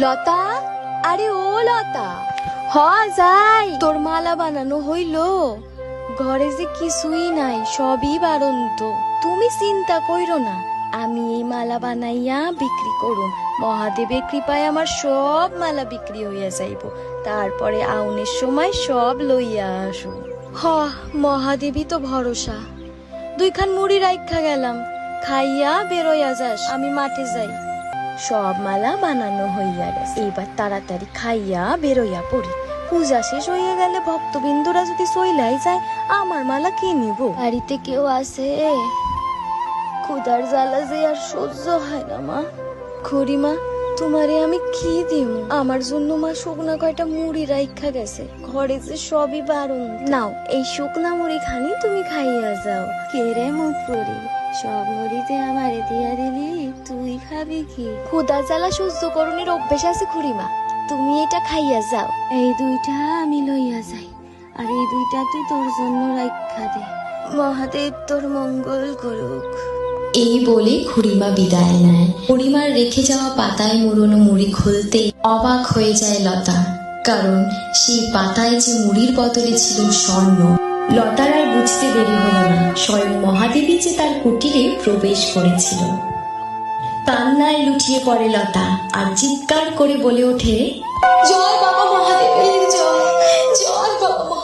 লতা, আরে ও লতা, হ যাই। তোর মালা বানানো হইল? ঘরে যে কিছুই নাই, সবই বারন্ত। তুমি চিন্তা কইরো না, আমি এই মালা বানাইয়া বিক্রি করুম। মহাদেবের কৃপায় আমার সব মালা বিক্রি হইয়া যাইব। তারপরে আউনের সময় সব লইয়া আসু। হ, মহাদেবী তো ভরসা। দুইখান মুড়ি রাইখা গেলাম, খাইয়া বেরোয়া যাস, আমি মাঠে যাই। সব মালা বানানো হইয়া গেছে, এবার তাড়াতাড়ি খাইয়া বেরোইয়া পড়ি। পূজা শেষ হইয়া গেলে ভক্তবিন্দুরা যদি চইলাই যায়, আমার মালা কে নিব? বাড়িতে কেউ আছে? ক্ষুধার জ্বালা যে আর সহ্য হয় না মা। খুড়িমা, তোমারে আমি কি দিব? আমার জন্য মা শুকনা কয়টা মুড়ি রাইখা গেছে, ঘরে যে সবই বারণ। নাও, এই শুকনা মুড়ি খানি তুমি খাইয়া যাও। কে রে মুখ পড়ি, সব মুড়িতে আমারে দিয়া দিলি, তুই খাবি কি? ক্ষুধার জ্বালা সহ্য করণের অভ্যেস আছে খুড়িমা, তুমি এটা খাইয়া যাও। এই দুইটা আমি লইয়া যাই, আর এই দুইটা তুই তোর জন্য রাইখা দে। মহাদেব তোর মঙ্গল করুক। এই বলে খুড়িমা বিদায় নেয়। খুড়িমার রেখে যাওয়া পাতায় মোড়ানো মুড়ি খুলতে অবাক হয়ে যায় লতা, কারণ সেই পাতায় যে মুড়ির বদলে ছিল স্বর্ণ। লতার আর বুঝতে দেরি হলো না, স্বয়ং মহাদেবী যে তার কুটিরে প্রবেশ করেছিল। কান্নায় লুটিয়ে পড়ে লতা আর চিৎকার করে বলে ওঠে, জয় বাবা মহাদেবের জয়, জয় বাবা।